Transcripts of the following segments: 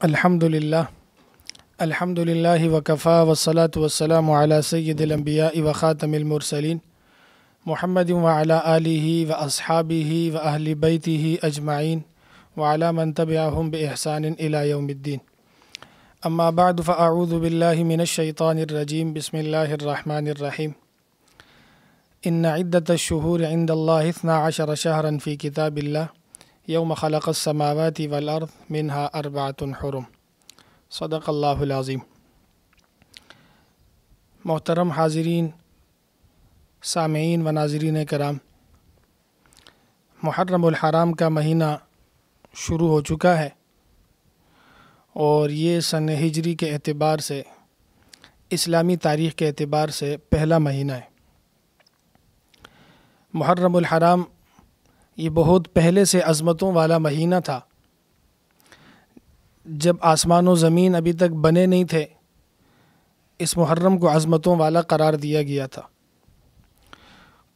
الحمدللہ وکفا والصلاة والسلام علی سید الانبیاء وخاتم المرسلین محمد وعلی آلہ واصحابہ واہل بیتہ اجمعین وعلی من تبعہم بإحسان الی یوم الدین اما بعد فاعوذ باللہ من الشیطان الرجیم بسم اللہ الرحمن الرحیم ان عدۃ الشہور عند اللہ 12 شہرا فی کتاب اللہ یوم خلق السماوات والارض منها 4 حرم صدق اللہ العظیم۔ محترم حاضرین، سامعین و ناظرین کرام، محرم الحرام کا مہینہ شروع ہو چکا ہے اور یہ سن ہجری کے اعتبار سے، اسلامی تاریخ کے اعتبار سے پہلا مہینہ ہے۔ محرم الحرام یہ بہت پہلے سے عظمتوں والا مہینہ تھا۔ جب آسمان و زمین ابھی تک بنے نہیں تھے، اس محرم کو عظمتوں والا قرار دیا گیا تھا۔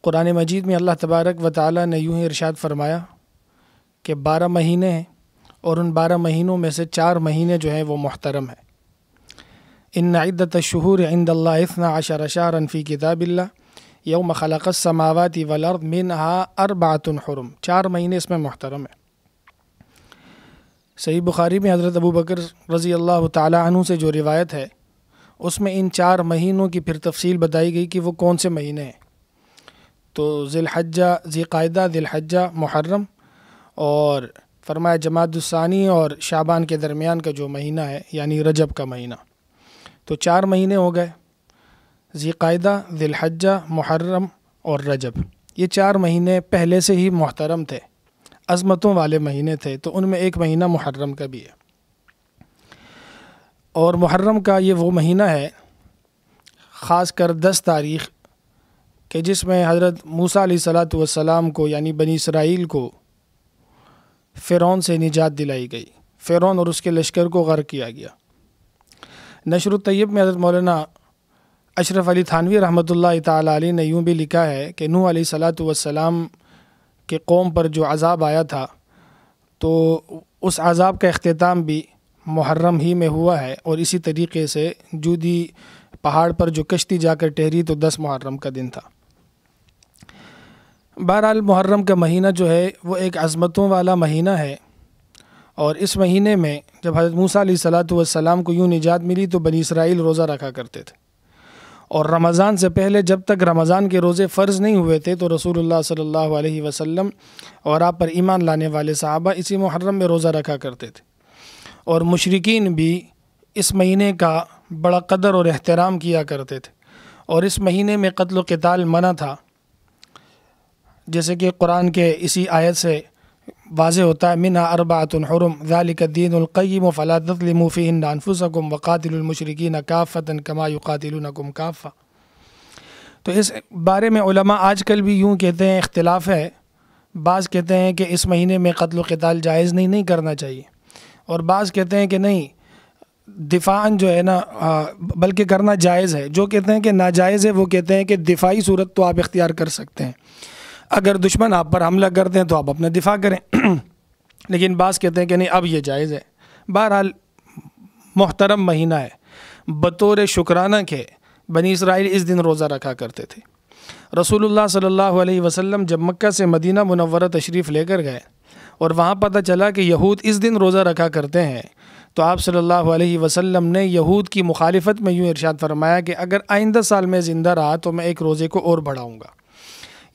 قرآن مجید میں اللہ تبارک و تعالی نے یوں ہی ارشاد فرمایا کہ 12 مہینے ہیں اور ان 12 مہینوں میں سے 4 مہینے جو ہیں وہ محترم ہیں۔ ان عدۃ الشہور عند اللہ 12 شہرا فی کتاب اللہ یوم خلق السماوات والارض منها 4 حرم، 4 مہینے اس میں محترم ہیں۔ صحیح بخاری میں حضرت ابو بکر رضی اللہ تعالی عنہ سے جو روایت ہے، اس میں ان 4 مہینوں کی پھر تفصیل بتائی گئی کہ وہ کون سے مہینے ہیں۔ تو ذی الحجہ، ذی قعدہ، ذی الحجہ، محرم، اور فرمایا جمادی الثانی اور شعبان کے درمیان کا جو مہینہ ہے یعنی رجب کا مہینہ۔ تو 4 مہینے ہو گئے، ذی قعدہ، ذی الحجہ، محرم اور رجب۔ یہ 4 مہینے پہلے سے ہی محترم تھے، عظمتوں والے مہینے تھے، تو ان میں ایک مہینہ محرم کا بھی ہے۔ اور محرم کا یہ وہ مہینہ ہے، خاص کر 10 تاریخ، کہ جس میں حضرت موسیٰ علیہ السلام کو یعنی بنی اسرائیل کو فرعون سے نجات دلائی گئی، فرعون اور اس کے لشکر کو غرق کیا گیا۔ نشر الطیب میں حضرت مولانا اشرف علی تھانوی رحمۃ اللہ تعالی علیہ نے یوں بھی لکھا ہے کہ نوح علیہ السلام کہ قوم پر جو عذاب آیا تھا، تو اس عذاب کا اختتام بھی محرم ہی میں ہوا ہے، اور اسی طریقے سے جودی پہاڑ پر جو کشتی جا کر ٹھہری تو 10 محرم کا دن تھا۔ بہرحال محرم کا مہینہ جو ہے وہ ایک عظمتوں والا مہینہ ہے، اور اس مہینے میں جب حضرت موسیٰ علیہ السلام کو یوں نجات ملی تو بنی اسرائیل روزہ رکھا کرتے تھے، اور رمضان سے پہلے جب تک رمضان کے روزے فرض نہیں ہوئے تھے تو رسول اللہ صلی اللہ علیہ وسلم اور آپ پر ایمان لانے والے صحابہ اسی محرم میں روزہ رکھا کرتے تھے، اور مشرکین بھی اس مہینے کا بڑا قدر اور احترام کیا کرتے تھے، اور اس مہینے میں قتل و قتال منع تھا، جیسے کہ قرآن کے اسی آیت سے واضح ہوتا ہے منها 4 حرم ذلك الدین القیم فلا تظلموا فیہن انفسکم وقاتلوا المشرکین کافۃ کما یقاتلونکم کافۃ۔ تو اس بارے میں علماء آج کل بھی یوں کہتے ہیں، اختلاف ہے، بعض کہتے ہیں کہ اس مہینے میں قتل و قتال جائز نہیں کرنا چاہیے، اور بعض کہتے ہیں کہ نہیں، دفاعاً جو ہے نا بلکہ کرنا جائز ہے۔ جو کہتے ہیں کہ ناجائز ہے وہ کہتے ہیں کہ دفاعی صورت تو آپ اختیار کر سکتے ہیں، اگر دشمن آپ پر حملہ کرتے ہیں تو آپ اپنا دفاع کریں، لیکن بعض کہتے ہیں کہ نہیں اب یہ جائز ہے۔ بہرحال محترم مہینہ ہے، بطور شکرانہ کے بنی اسرائیل اس دن روزہ رکھا کرتے تھے۔ رسول اللہ صلی اللہ علیہ وسلم جب مکہ سے مدینہ منورہ تشریف لے کر گئے اور وہاں پتہ چلا کہ یہود اس دن روزہ رکھا کرتے ہیں، تو آپ صلی اللہ علیہ وسلم نے یہود کی مخالفت میں یوں ارشاد فرمایا کہ اگر آئندہ سال میں زندہ رہا تو میں ایک روزے کو اور بڑھاؤں گا،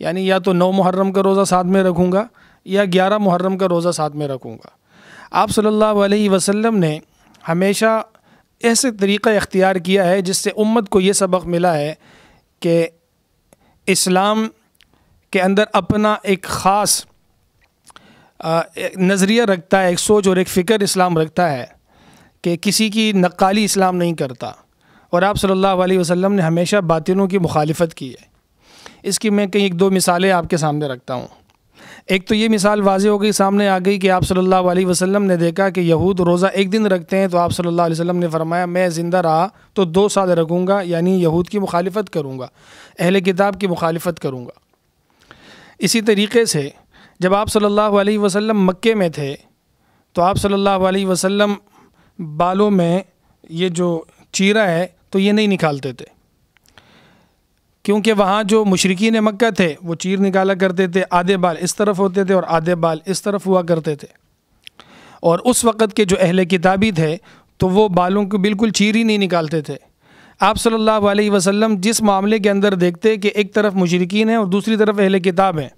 یعنی یا تو 9 محرم کا روزہ ساتھ میں رکھوں گا یا 11 محرم کا روزہ ساتھ میں رکھوں گا۔ آپ صلی اللہ علیہ وسلم نے ہمیشہ ایسے طریقہ اختیار کیا ہے جس سے امت کو یہ سبق ملا ہے کہ اسلام کے اندر اپنا ایک خاص نظریہ رکھتا ہے، ایک سوچ اور ایک فکر اسلام رکھتا ہے کہ کسی کی نقالی اسلام نہیں کرتا، اور آپ صلی اللہ علیہ وسلم نے ہمیشہ باطلوں کی مخالفت کی ہے۔ اس کی میں کہیں 1-2 مثالیں آپ کے سامنے رکھتا ہوں۔ ایک تو یہ مثال واضح ہو گئی، سامنے آ گئی کہ آپ صلی اللہ علیہ وسلم نے دیکھا کہ یہود روزہ ایک دن رکھتے ہیں، تو آپ صلی اللہ علیہ وسلم نے فرمایا میں زندہ رہا تو 2 سال رکھوں گا، یعنی یہود کی مخالفت کروں گا، اہل کتاب کی مخالفت کروں گا۔ اسی طریقے سے جب آپ صلی اللہ علیہ وسلم مکے میں تھے تو آپ صلی اللہ علیہ وسلم بالوں میں یہ جو چیرا ہے تو یہ نہیں نکالتے تھے، کیونکہ وہاں جو مشرکین مکہ تھے وہ چیر نکالا کرتے تھے، آدھے بال اس طرف ہوتے تھے اور آدھے بال اس طرف ہوا کرتے تھے، اور اس وقت کے جو اہل کتابی تھے تو وہ بالوں کو بالکل چیر ہی نہیں نکالتے تھے۔ آپ صلی اللہ علیہ وسلم جس معاملے کے اندر دیکھتے کہ ایک طرف مشرکین ہیں اور دوسری طرف اہل کتاب ہیں،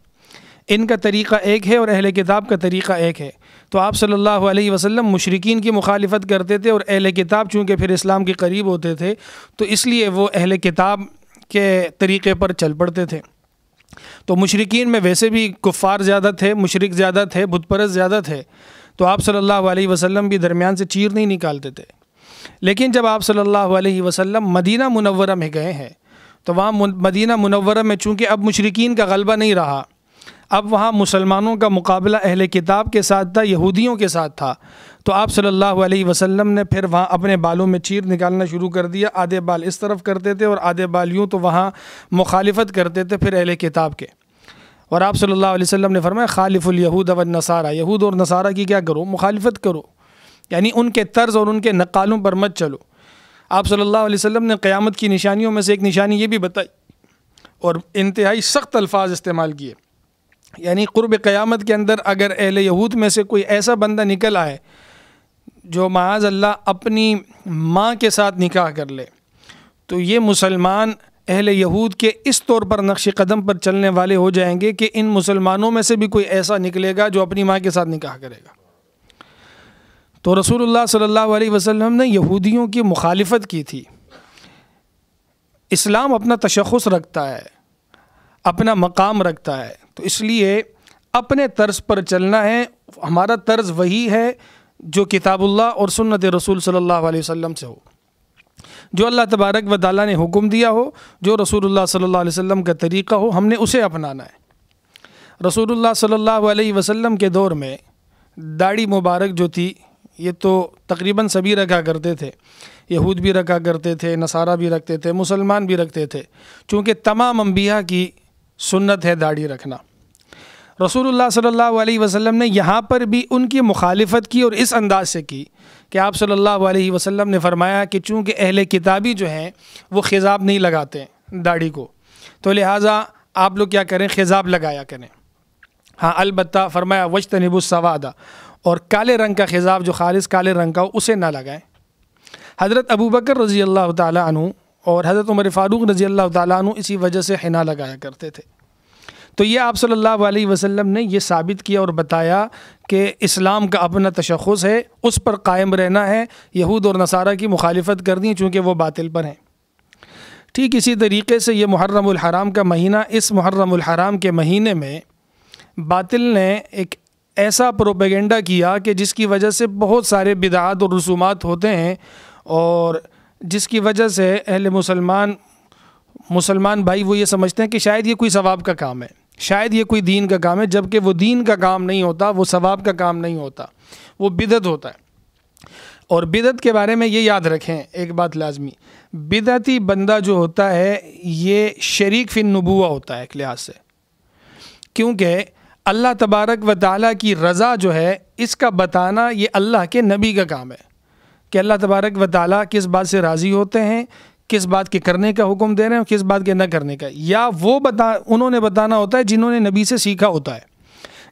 ان کا طریقہ ایک ہے اور اہل کتاب کا طریقہ ایک ہے، تو آپ صلی اللہ علیہ وسلم مشرکین کی مخالفت کرتے تھے، اور اہل کتاب چونکہ پھر اسلام کے قریب ہوتے تھے تو اس لیے وہ اہل کتاب کے طریقے پر چل پڑتے تھے۔ تو مشرکین میں ویسے بھی کفار زیادہ تھے، مشرک زیادہ تھے، بت پرست زیادہ تھے، تو آپ صلی اللہ علیہ وسلم بھی درمیان سے چیر نہیں نکالتے تھے۔ لیکن جب آپ صلی اللہ علیہ وسلم مدینہ منورہ میں گئے ہیں تو وہاں مدینہ منورہ میں چونکہ اب مشرکین کا غلبہ نہیں رہا، اب وہاں مسلمانوں کا مقابلہ اہل کتاب کے ساتھ تھا، یہودیوں کے ساتھ تھا، تو آپ صلی اللہ علیہ وسلم نے پھر وہاں اپنے بالوں میں چیر نکالنا شروع کر دیا، آدھے بال اس طرف کرتے تھے اور آدھے بال یوں، تو وہاں مخالفت کرتے تھے پھر اہل کتاب کے۔ اور آپ صلی اللہ علیہ وسلم نے فرمایا خالف الیہود والنصارى، یہود اور نصارہ کی کیا کرو؟ مخالفت کرو، یعنی ان کے طرز اور ان کے نقالوں پر مت چلو۔ آپ صلی اللہ علیہ وسلم نے قیامت کی نشانیوں میں سے ایک نشانی یہ بھی بتائی اور انتہائی سخت الفاظ استعمال کیے، یعنی قرب قیامت کے اندر اگر اہل یہود میں سے کوئی ایسا بندہ نکل آئے جو معاذ اللہ اپنی ماں کے ساتھ نکاح کر لے، تو یہ مسلمان اہل یہود کے اس طور پر نقش قدم پر چلنے والے ہو جائیں گے کہ ان مسلمانوں میں سے بھی کوئی ایسا نکلے گا جو اپنی ماں کے ساتھ نکاح کرے گا۔ تو رسول اللہ صلی اللہ علیہ وسلم نے یہودیوں کی مخالفت کی تھی۔ اسلام اپنا تشخص رکھتا ہے، اپنا مقام رکھتا ہے، تو اس لیے اپنے طرز پر چلنا ہے۔ ہمارا طرز وہی ہے جو کتاب اللہ اور سنت رسول صلی اللہ علیہ وسلم سے ہو، جو اللہ تبارک و تعالیٰ نے حکم دیا ہو، جو رسول اللہ صلی اللہ علیہ وسلم کا طریقہ ہو، ہم نے اسے اپنانا ہے۔ رسول اللہ صلی اللہ علیہ وسلم کے دور میں داڑھی مبارک جو تھی یہ تو تقریباً سبھی رکھا کرتے تھے، یہود بھی رکھا کرتے تھے، نصارہ بھی رکھتے تھے، مسلمان بھی رکھتے تھے، چونکہ تمام انبیاء کی سنت ہے داڑھی رکھنا۔ رسول اللہ صلی اللہ علیہ وسلم نے یہاں پر بھی ان کی مخالفت کی اور اس انداز سے کی کہ آپ صلی اللہ علیہ وسلم نے فرمایا کہ چونکہ اہل کتابی جو ہیں وہ خضاب نہیں لگاتے داڑھی کو، تو لہٰذا آپ لوگ کیا کریں؟ خضاب لگایا کریں۔ ہاں البتہ فرمایا وجتنبوا السواد، اور کالے رنگ کا خضاب جو خالص کالے رنگ کا ہو اسے نہ لگائیں۔ حضرت ابوبکر رضی اللہ تعالیٰ عنہ اور حضرت عمر فاروق رضی اللہ تعالیٰ عنہ اسی وجہ سے حنا لگایا کرتے تھے۔ تو یہ آپ صلی اللہ علیہ وسلم نے یہ ثابت کیا اور بتایا کہ اسلام کا اپنا تشخص ہے، اس پر قائم رہنا ہے، یہود اور نصارہ کی مخالفت کرنی چونکہ وہ باطل پر ہیں۔ ٹھیک اسی طریقے سے یہ محرم الحرام کا مہینہ، اس محرم الحرام کے مہینے میں باطل نے ایک ایسا پروپیگنڈا کیا کہ جس کی وجہ سے بہت سارے بدعات اور رسومات ہوتے ہیں، اور جس کی وجہ سے اہل مسلمان بھائی وہ یہ سمجھتے ہیں کہ شاید یہ کوئی ثواب کا کام ہے، شاید یہ کوئی دین کا کام ہے، جبکہ وہ دین کا کام نہیں ہوتا، وہ ثواب کا کام نہیں ہوتا، وہ بدعت ہوتا ہے۔ اور بدعت کے بارے میں یہ یاد رکھیں ایک بات لازمی، بدعتی بندہ جو ہوتا ہے یہ شریک فی النبوہ ہوتا ہے ایک لحاظ سے، کیونکہ اللہ تبارک و تعالیٰ کی رضا جو ہے اس کا بتانا یہ اللہ کے نبی کا کام ہے کہ اللہ تبارک و تعالیٰ کس بات سے راضی ہوتے ہیں، کس بات کے کرنے کا حکم دے رہے ہیں اور کس بات کے نہ کرنے کا، یا وہ انہوں نے بتانا ہوتا ہے جنہوں نے نبی سے سیکھا ہوتا ہے۔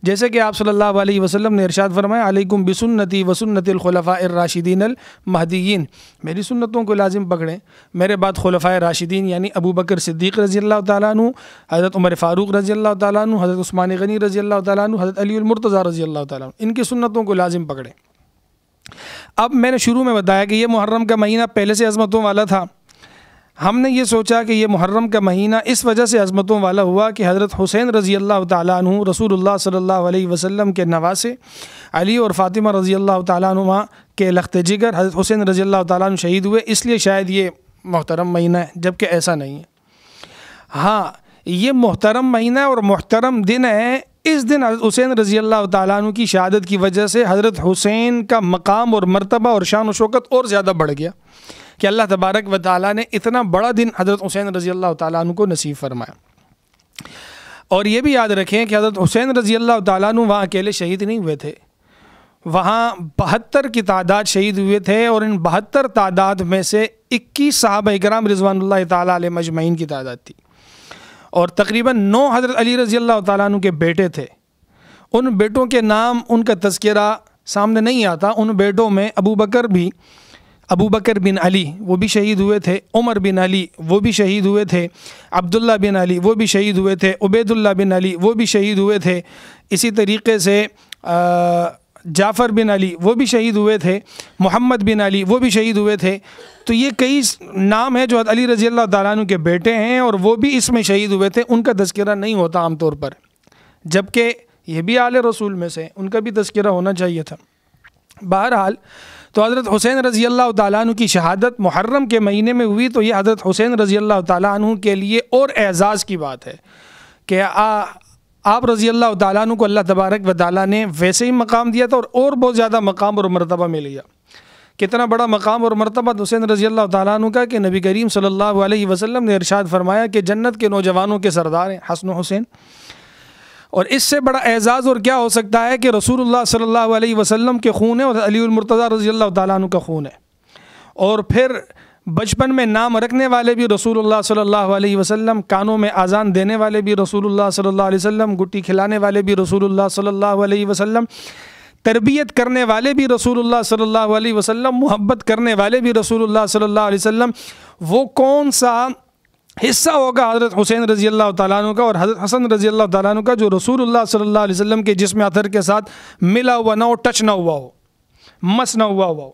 جیسے کہ آپ صلی اللہ علیہ وسلم نے ارشاد فرمایا علیکم بسنتی وسنت الخلفاء الراشدین المہدیین، میری سنتوں کو لازم پکڑیں، میرے بعد خلفائے راشدین یعنی ابو بکر صدیق رضی اللہ تعالیٰ عنہ، حضرت عمر فاروق رضی اللہ تعالیٰ عنہ، حضرت عثمان غنی رضی اللہ تعالیٰ عنہ، حضرت علی المرتضیٰ رضی اللہ تعالیٰ عنہ، ان کی سنتوں کو لازم پکڑیں۔ اب میں نے شروع میں بتایا کہ یہ محرم کا مہینہ پہلے سے عظمتوں والا تھا، ہم نے یہ سوچا کہ یہ محرم کا مہینہ اس وجہ سے عظمتوں والا ہوا کہ حضرت حسین رضی اللہ تعالیٰ عنہ رسول اللہ صلی اللہ علیہ وسلم کے نواسے علی اور فاطمہ رضی اللہ تعالیٰ عنہ کے لخت جگر حضرت حسین رضی اللہ تعالیٰ عنہ شہید ہوئے، اس لیے شاید یہ محترم مہینہ ہے، جبکہ ایسا نہیں ہے۔ ہاں یہ محترم مہینہ اور محترم دن ہے، اس دن حضرت حسین رضی اللہ تعالیٰ عنہ کی شہادت کی وجہ سے حضرت حسین کا مقام اور مرتبہ اور شان و شوکت اور زیادہ بڑھ گیا کہ اللہ تبارک و تعالیٰ نے اتنا بڑا دن حضرت حسین رضی اللہ تعالیٰ عنہ کو نصیب فرمایا۔ اور یہ بھی یاد رکھیں کہ حضرت حسین رضی اللہ تعالیٰ عنہ وہاں اکیلے شہید نہیں ہوئے تھے، وہاں 72 کی تعداد شہید ہوئے تھے، اور ان 72 تعداد میں سے 21 صحابہ کرام رضوان اللہ تعالیٰ علیہ مجمعین کی تعداد تھی، اور تقریباً 9 حضرت علی رضی اللہ تعالیٰ عنہ کے بیٹے تھے۔ ان بیٹوں کے نام، ان کا تذکرہ سامنے نہیں آتا۔ ان بیٹوں میں ابو بکر بن علی وہ بھی شہید ہوئے تھے، عمر بن علی وہ بھی شہید ہوئے تھے، عبداللہ بن علی وہ بھی شہید ہوئے تھے، عبید اللہ بن علی وہ بھی شہید ہوئے تھے، اسی طریقے سے جعفر بن علی وہ بھی شہید ہوئے تھے، محمد بن علی وہ بھی شہید ہوئے تھے۔ تو یہ کئی نام ہیں جو علی رضی اللہ تعالیٰ عنہ کے بیٹے ہیں، اور وہ بھی اس میں شہید ہوئے تھے۔ ان کا تذکرہ نہیں ہوتا عام طور پر، جبکہ یہ بھی آل رسول میں سے، ان کا بھی تذکرہ ہونا چاہیے تھا۔ بہرحال تو حضرت حسین رضی اللہ تعالیٰ عنہ کی شہادت محرم کے مہینے میں ہوئی، تو یہ حضرت حسین رضی اللہ تعالیٰ عنہ کے لیے اور اعزاز کی بات ہے کہ آپ رضی اللہ تعالیٰ عنہ کو اللہ تبارک و تعالیٰ نے ویسے ہی مقام دیا تھا، اور بہت زیادہ مقام اور مرتبہ مل گیا۔ کتنا بڑا مقام اور مرتبہ حسین رضی اللہ تعالیٰ عنہ کا کہ نبی کریم صلی اللہ علیہ وسلم نے ارشاد فرمایا کہ جنت کے نوجوانوں کے سردار ہیں حسن و حسین، اور اس سے بڑا اعزاز اور کیا ہو سکتا ہے کہ رسول اللہ صلی اللہ علیہ وسلم کے خون ہے، اور علی المرتضیٰ رضی اللہ تعالیٰ عنہ کا خون ہے، اور پھر بچپن میں نام رکھنے والے بھی رسول اللہ صلی اللہ علیہ وسلم، کانوں میں اذان دینے والے بھی رسول اللہ صلی اللہ علیہ وسلم، گٹی کھلانے والے بھی رسول اللہ صلی اللہ علیہ وسلم، تربیت کرنے والے بھی رسول اللہ صلی اللہ علیہ وسلم، محبت کرنے والے بھی رسول اللہ صلی اللہ علیہ وسلم۔ وہ کون سا حصہ ہوگا حضرت حسین رضی اللہ تعالیٰ عنہ کا اور حضرت حسن رضی اللہ تعالیٰ عنہ کا جو رسول اللہ صلی اللہ علیہ وسلم کے جسم اطہر کے ساتھ ملا ہوا نہ ہو، ٹچ نہ ہوا ہو، مس نہ ہوا ہو۔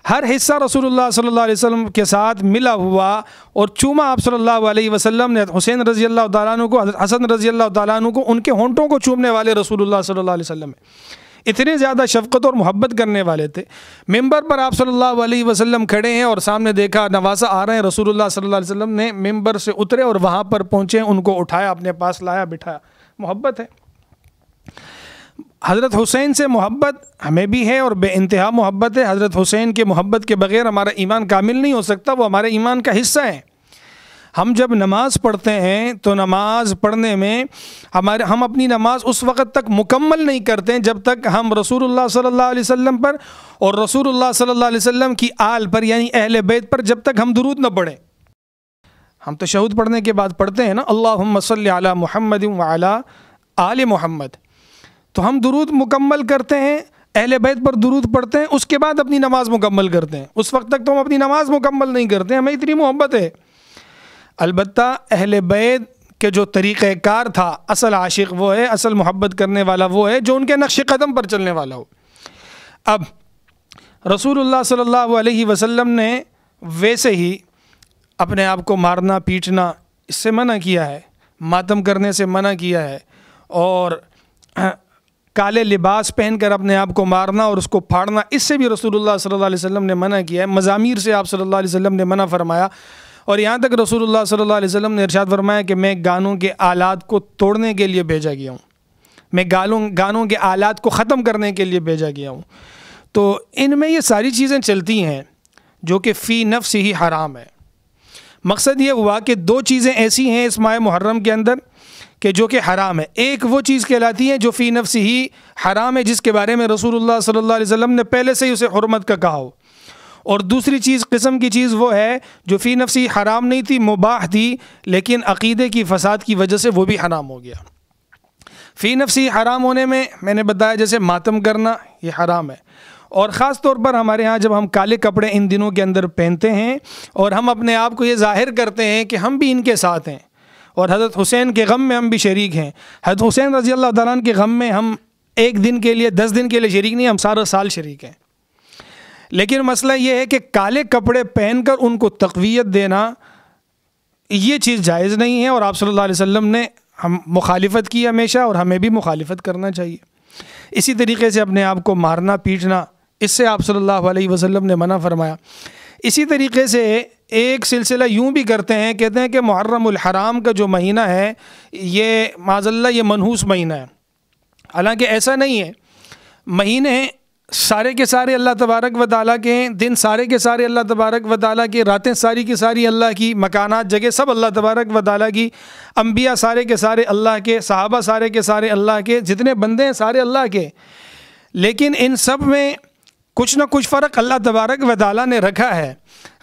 ہر حصہ رسول اللہ صلی اللہ علیہ وسلم کے ساتھ ملا ہوا اور چوما آپ صلی اللہ علیہ وسلم نے حسین رضی اللہ تعالیٰ عنہ کو، حضرت حسن رضی اللہ تعالیٰ عنہ کو، ان کے ہونٹوں کو چومنے والے رسول اللہ صلی اللہ علیہ وسلم اتنے زیادہ شفقت اور محبت کرنے والے تھے۔ ممبر پر آپ صلی اللہ علیہ وسلم کھڑے ہیں اور سامنے دیکھا نوازا آ رہے ہیں، رسول اللہ صلی اللہ علیہ وسلم نے ممبر سے اترے اور وہاں پر پہنچے، ان کو اٹھایا، اپنے پاس لایا، بٹھایا۔ محبت ہے۔ حضرت حسین سے محبت ہمیں بھی ہے اور بے انتہا محبت ہے۔ حضرت حسین کے محبت کے بغیر ہمارا ایمان کامل نہیں ہو سکتا، وہ ہمارے ایمان کا حصہ ہے۔ ہم جب نماز پڑھتے ہیں تو نماز پڑھنے میں ہم اپنی نماز اس وقت تک مکمل نہیں کرتے ہیں جب تک ہم رسول اللہ صلی اللہ علیہ وسلم پر اور رسول اللہ صلی اللہ علیہ وسلم کی آل پر یعنی اہل بیت پر جب تک ہم درود نہ پڑھیں۔ ہم تشہد پڑھنے کے بعد پڑھتے ہیں نا اللہم صلی علی محمد وعلی آل محمد، تو ہم درود مکمل کرتے ہیں، اہل بیت پر درود پڑھتے ہیں، اس کے بعد اپنی نماز مکمل کرتے ہیں۔ اس وقت تک تو ہم اپنی نماز مکمل نہیں کرتے، ہمیں اتنی محبت ہے۔ البتہ اہل بیت کے جو طریقہ کار تھا، اصل عاشق وہ ہے، اصل محبت کرنے والا وہ ہے جو ان کے نقش قدم پر چلنے والا ہو۔ اب رسول اللہ صلی اللہ علیہ وسلم نے ویسے ہی اپنے آپ کو مارنا پیٹنا اس سے منع کیا ہے، ماتم کرنے سے منع کیا ہے، اور کالے لباس پہن کر اپنے آپ کو مارنا اور اس کو پھاڑنا اس سے بھی رسول اللہ صلی اللہ علیہ وسلم نے منع کیا ہے۔ مزامیر سے آپ صلی اللہ علیہ وسلم نے منع فرمایا، اور یہاں تک رسول اللہ صلی اللہ علیہ وسلم نے ارشاد فرمایا کہ میں گانوں کے آلات کو توڑنے کے لیے بھیجا گیا ہوں، میں گانوں کے آلات کو ختم کرنے کے لیے بھیجا گیا ہوں۔ تو ان میں یہ ساری چیزیں چلتی ہیں جو کہ فی نفس ہی حرام ہے۔ مقصد یہ ہوا کہ دو چیزیں ایسی ہیں اس ماہ محرم کے اندر کہ جو کہ حرام ہے۔ ایک وہ چیز کہلاتی ہے جو فی نفس ہی حرام ہے، جس کے بارے میں رسول اللہ صلی اللہ علیہ وسلم نے پہلے سے ہی اسے حرمت کا کہا ہو، اور دوسری قسم کی چیز وہ ہے جو فی نفسی حرام نہیں تھی، مباح تھی، لیکن عقیدے کی فساد کی وجہ سے وہ بھی حرام ہو گیا۔ فی نفسی حرام ہونے میں نے بتایا جیسے ماتم کرنا یہ حرام ہے، اور خاص طور پر ہمارے ہاں جب ہم کالے کپڑے ان دنوں کے اندر پہنتے ہیں اور ہم اپنے آپ کو یہ ظاہر کرتے ہیں کہ ہم بھی ان کے ساتھ ہیں اور حضرت حسین کے غم میں ہم بھی شریک ہیں۔ حضرت حسین رضی اللہ تعالیٰ عنہ کے غم میں ہم ایک دن کے لیے 10 دن کے لیے شریک نہیں، ہم سارا سال شریک ہیں۔ لیکن مسئلہ یہ ہے کہ کالے کپڑے پہن کر ان کو تقویت دینا یہ چیز جائز نہیں ہے، اور آپ صلی اللہ علیہ وسلم نے ہم مخالفت کی ہمیشہ، اور ہمیں بھی مخالفت کرنا چاہیے۔ اسی طریقے سے اپنے آپ کو مارنا پیٹنا اس سے آپ صلی اللہ علیہ وسلم نے منع فرمایا۔ اسی طریقے سے ایک سلسلہ یوں بھی کرتے ہیں، کہتے ہیں کہ محرم الحرام کا جو مہینہ ہے یہ معاذ اللہ یہ منحوس مہینہ ہے، حالانکہ ایسا نہیں ہے۔ مہینے سارے کے سارے اللہ تبارک و تعالیٰ کے ہیں، دن سارے کے سارے اللہ تبارک و تعالیٰ کی، راتیں ساری کی ساری اللہ کی، مکانات جگہ سب اللہ تبارک و تعالیٰ کی، انبیاء سارے کے سارے اللہ کے، صحابہ سارے کے سارے اللہ کے، جتنے بندے ہیں سارے اللہ کے۔ لیکن ان سب میں کچھ نہ کچھ فرق اللہ تبارک و تعالیٰ نے رکھا ہے۔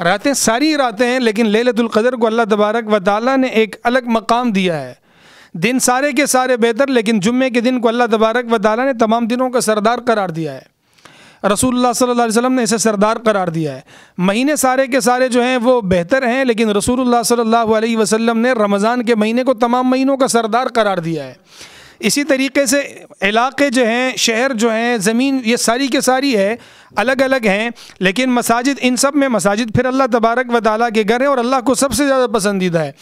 راتیں ساری راتیں ہیں، لیکن لیلۃ القدر کو اللہ تبارک و تعالیٰ نے ایک الگ مقام دیا ہے۔ دن سارے کے سارے بہتر، لیکن جمعے کے دن کو اللہ تبارک و تعالیٰ نے تمام دنوں کا سردار قرار دیا ہے۔ رسول اللہ صلی اللہ علیہ وسلم نے اسے سردار قرار دیا ہے۔ مہینے سارے کے سارے جو ہیں وہ بہتر ہیں، لیکن رسول اللہ صلی اللہ علیہ وسلم نے رمضان کے مہینے کو تمام مہینوں کا سردار قرار دیا ہے۔ اسی طریقے سے علاقے جو ہیں، شہر جو ہیں، زمین، یہ ساری کے ساری ہے، الگ الگ ہیں، لیکن مساجد، ان سب میں مساجد پھر اللہ تبارک و تعالیٰ کے گھر ہیں اور اللہ کو سب سے زیادہ پسندیدہ ہے۔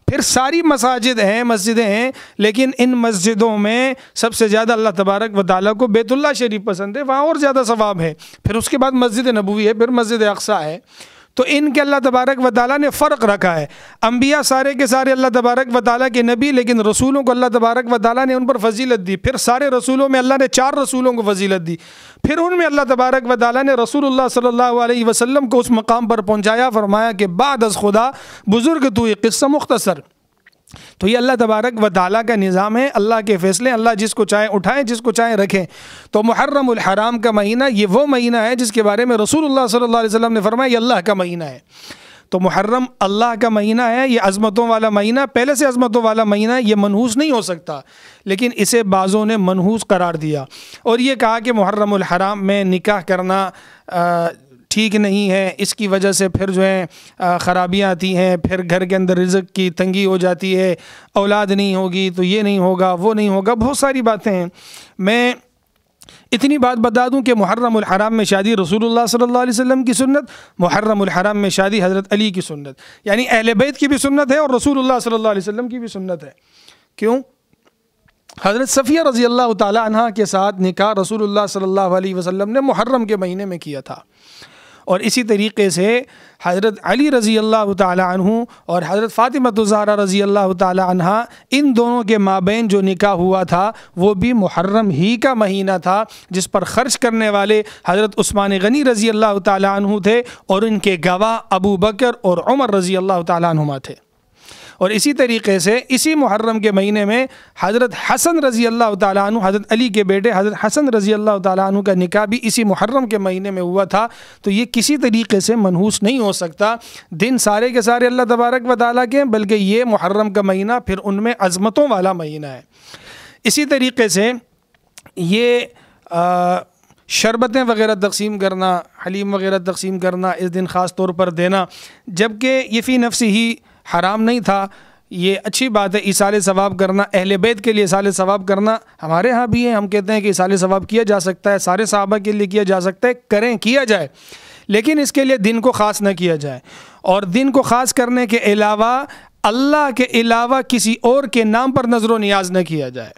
پھر ساری مساجد ہیں، مسجدیں ہیں، لیکن ان مسجدوں میں سب سے زیادہ اللہ تبارک و تعالیٰ کو بیت اللہ شریف پسند ہے، وہاں اور زیادہ ثواب ہے۔ پھر اس کے بعد مسجد نبوی ہے، پھر مسجد اقصیٰ ہے۔ تو ان کے اللہ تبارک و تعالیٰ نے فرق رکھا ہے۔ انبیاء سارے کے سارے اللہ تبارک و تعالیٰ کے نبی، لیکن رسولوں کو اللہ تبارک و تعالیٰ نے ان پر فضیلت دی۔ پھر سارے رسولوں میں اللہ نے 4 رسولوں کو فضیلت دی۔ پھر ان میں اللہ تبارک و تعالیٰ نے رسول اللہ صلی اللہ علیہ وسلم کو اس مقام پر پہنچایا، فرمایا کہ بعد از خدا بزرگ تو یہ قصہ مختصر۔ تو یہ اللہ تبارک و تعالیٰ کا نظام ہے، اللہ کے فیصلے، اللہ جس کو چاہے اٹھائیں، جس کو چاہے رکھیں۔ تو محرم الحرام کا مہینہ یہ وہ مہینہ ہے جس کے بارے میں رسول اللہ صلی اللہ علیہ وسلم نے فرمایا یہ اللہ کا مہینہ ہے۔ تو محرم اللہ کا مہینہ ہے، یہ عظمتوں والا مہینہ، پہلے سے عظمتوں والا مہینہ، یہ منحوس نہیں ہو سکتا، لیکن اسے بعضوں نے منحوس قرار دیا اور یہ کہا کہ محرم الحرام میں نکاح کرنا ٹھیک نہیں ہے، اس کی وجہ سے پھر جو ہے خرابیاں آتی ہیں، پھر گھر کے اندر رزق کی تنگی ہو جاتی ہے، اولاد نہیں ہوگی تو یہ نہیں ہوگا، وہ نہیں ہوگا، بہت ساری باتیں ہیں۔ میں اتنی بات بتا دوں کہ محرم الحرام میں شادی رسول اللہ صلی اللہ علیہ وسلم کی سنت، محرم الحرام میں شادی حضرت علی کی سنت، یعنی اہل بیت کی بھی سنت ہے اور رسول اللہ صلی اللہ علیہ وسلم کی بھی سنت ہے۔ کیوں؟ حضرت صفیہ رضی اللہ تعالی عنہ کے ساتھ نکاح رسول اللہ صلی اللہ علیہ وسلم نے محرم کے مہینے میں کیا تھا، اور اسی طریقے سے حضرت علی رضی اللہ تعالی عنہ اور حضرت فاطمہ الزہرا رضی اللہ تعالی عنہ، ان دونوں کے مابین جو نکاح ہوا تھا وہ بھی محرم ہی کا مہینہ تھا، جس پر خرچ کرنے والے حضرت عثمان غنی رضی اللہ تعالی عنہ تھے اور ان کے گواہ ابو بکر اور عمر رضی اللہ تعالی عنہما تھے۔ اور اسی طریقے سے اسی محرم کے مہینے میں حضرت حسن رضی اللہ تعالیٰ عنہ، حضرت علی کے بیٹے حضرت حسن رضی اللہ تعالیٰ عنہ کا نکاح بھی اسی محرم کے مہینے میں ہوا تھا۔ تو یہ کسی طریقے سے منحوس نہیں ہو سکتا، دن سارے کے سارے اللہ تبارک و تعالیٰ کے ہیں، بلکہ یہ محرم کا مہینہ پھر ان میں عظمتوں والا مہینہ ہے۔ اسی طریقے سے یہ شربتیں وغیرہ تقسیم کرنا، حلیم وغیرہ تقسیم کرنا، اس دن خاص طور پر دینا، جبکہ یہ فی نفسی ہی حرام نہیں تھا، یہ اچھی بات ہے۔ ایصال ثواب کرنا، اہل بیت کے لیے ایصال ثواب کرنا ہمارے ہاں بھی ہے، ہم کہتے ہیں کہ ایصال ثواب کیا جا سکتا ہے، سارے صحابہ کے لیے کیا جا سکتا ہے، کریں، کیا جائے، لیکن اس کے لیے دن کو خاص نہ کیا جائے، اور دن کو خاص کرنے کے علاوہ اللہ کے علاوہ کسی اور کے نام پر نظر و نیاز نہ کیا جائے۔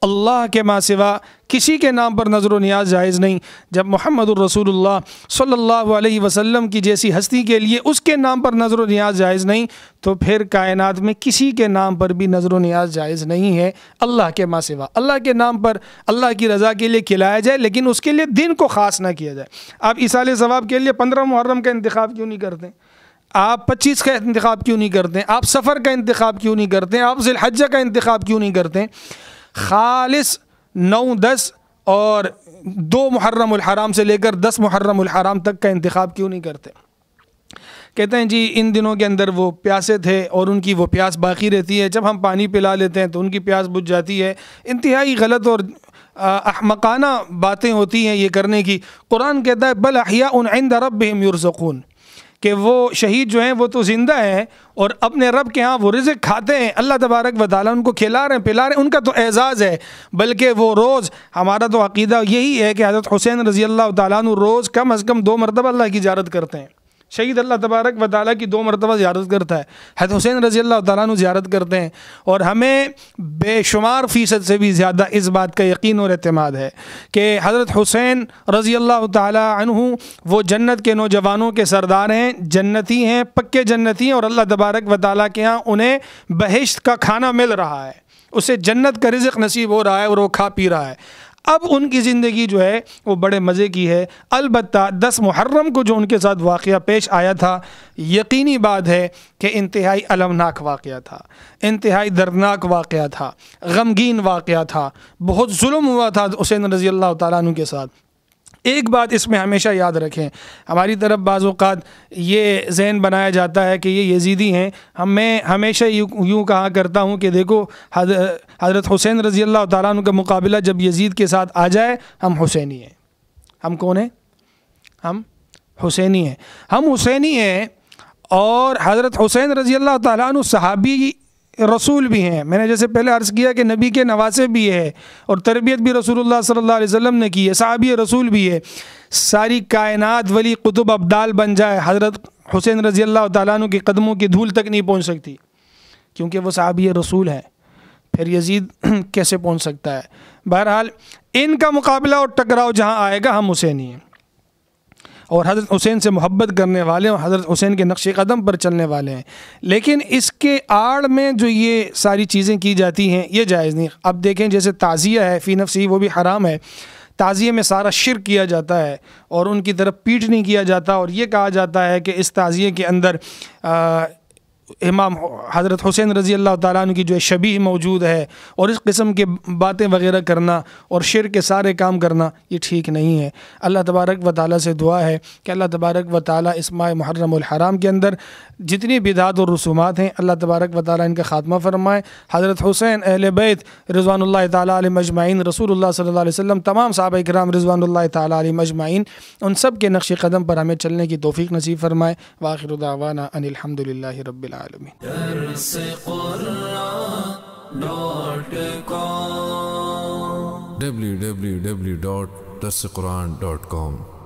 اللہ کے ماں سوا کسی کے نام پر نظر و نیاز جائز نہیں۔ جب محمد الرسول اللہ صلی اللہ علیہ وسلم کی جیسی ہستی کے لیے اس کے نام پر نظر و نیاز جائز نہیں، تو پھر کائنات میں کسی کے نام پر بھی نظر و نیاز جائز نہیں ہے اللہ کے ماں سوا۔ اللہ کے نام پر اللہ کی رضا کے لیے کھلایا جائے، لیکن اس کے لیے دن کو خاص نہ کیا جائے۔ آپ ایصال ثواب کے لیے 15 محرم کا انتخاب کیوں نہیں کرتے؟ آپ 25 کا انتخاب کیوں نہیں کرتے؟ آپ سفر کا انتخاب کیوں نہیں کرتے؟ آپ ذی الحجہ کا انتخاب کیوں نہیں کرتے؟ خالص 9، 10 اور 2 محرم الحرام سے لے کر 10 محرم الحرام تک کا انتخاب کیوں نہیں کرتے؟ کہتے ہیں جی ان دنوں کے اندر وہ پیاسے تھے اور ان کی وہ پیاس باقی رہتی ہے، جب ہم پانی پلا لیتے ہیں تو ان کی پیاس بجھ جاتی ہے۔ انتہائی غلط اور احمقانہ باتیں ہوتی ہیں یہ کرنے کی۔ قرآن کہتا ہے بل احیاء عند ربہم یرزقون، کہ وہ شہید جو ہیں وہ تو زندہ ہیں اور اپنے رب کے ہاں وہ رزق کھاتے ہیں، اللہ تبارک و تعالیٰ ان کو کھلا رہے ہیں، پلا رہے ہیں، ان کا تو اعزاز ہے۔ بلکہ وہ روز، ہمارا تو عقیدہ یہی ہے کہ حضرت حسین رضی اللہ تعالیٰ عنہ روز کم از کم 2 مرتبہ اللہ کی زیارت کرتے ہیں۔ شہید اللہ تبارک و تعالیٰ کی 2 مرتبہ زیارت کرتا ہے، حضرت حسین رضی اللہ تعالیٰ عنہ زیارت کرتے ہیں، اور ہمیں بے شمار فیصد سے بھی زیادہ اس بات کا یقین اور اعتماد ہے کہ حضرت حسین رضی اللہ تعالیٰ عنہ وہ جنت کے نوجوانوں کے سردار ہیں، جنتی ہیں، پکے جنتی ہیں، اور اللہ تبارک و تعالیٰ کے ہاں انہیں بہشت کا کھانا مل رہا ہے، اسے جنت کا رزق نصیب ہو رہا ہے اور وہ کھا پی رہا ہے۔ اب ان کی زندگی جو ہے وہ بڑے مزے کی ہے۔ البتہ 10 محرم کو جو ان کے ساتھ واقعہ پیش آیا تھا، یقینی بات ہے کہ انتہائی المناک واقعہ تھا، انتہائی دردناک واقعہ تھا، غمگین واقعہ تھا، بہت ظلم ہوا تھا حسین رضی اللہ تعالیٰ عنہ کے ساتھ۔ ایک بات اس میں ہمیشہ یاد رکھیں، ہماری طرف بعض اوقات یہ ذہن بنایا جاتا ہے کہ یہ یزیدی ہیں۔ میں ہمیشہ یوں کہا کرتا ہوں کہ دیکھو حضرت حسین رضی اللہ تعالیٰ عنہ کا مقابلہ جب یزید کے ساتھ آ جائے، ہم حسینی ہیں۔ ہم کون ہیں؟ ہم حسینی ہیں۔ ہم حسینی ہیں، اور حضرت حسین رضی اللہ تعالیٰ عنہ صحابی رسول بھی ہیں۔ میں نے جیسے پہلے عرض کیا کہ نبی کے نواسے بھی ہے، اور تربیت بھی رسول اللہ صلی اللہ علیہ وسلم نے کی ہے، صحابی رسول بھی ہے۔ ساری کائنات ولی قطب ابدال بن جائے، حضرت حسین رضی اللہ تعالیٰ عنہ کے قدموں کی دھول تک نہیں پہنچ سکتی، کیونکہ وہ صحابی رسول ہیں۔ پھر یزید کیسے پہنچ سکتا ہے؟ بہرحال ان کا مقابلہ اور ٹکراؤ جہاں آئے گا، ہم حسینی ہیں، اور حضرت حسین سے محبت کرنے والے اور حضرت حسین کے نقش قدم پر چلنے والے ہیں۔ لیکن اس کے آڑ میں جو یہ ساری چیزیں کی جاتی ہیں، یہ جائز نہیں۔ اب دیکھیں جیسے تعزیہ ہے فی نفسی، وہ بھی حرام ہے۔ تعزیے میں سارا شرک کیا جاتا ہے، اور ان کی طرف پیٹ نہیں کیا جاتا، اور یہ کہا جاتا ہے کہ اس تعزیے کے اندر امام حضرت حسین رضی اللہ تعالیٰ عنہ کی جو شبیہ موجود ہے، اور اس قسم کے باتیں وغیرہ کرنا اور شرک کے سارے کام کرنا، یہ ٹھیک نہیں ہے۔ اللہ تبارک و تعالیٰ سے دعا ہے کہ اللہ تبارک و تعالیٰ اس ماہ محرم الحرام کے اندر جتنی بدعات اور رسومات ہیں، اللہ تبارک و تعالیٰ ان کا خاتمہ فرمائے۔ حضرت حسین، اہل بیت رضوان اللہ تعالیٰ علیہ مجمعین، رسول اللہ صلی اللہ علیہ وسلم، تمام صحابہ کرام رضوان اللہ تعالیٰ علیہ مجمعین، ان سب کے نقش قدم پر ہمیں چلنے کی توفیق نصیب فرمائے۔ وآخر دعوانا ان الحمد للہ رب العالمین۔ www.darsequran.com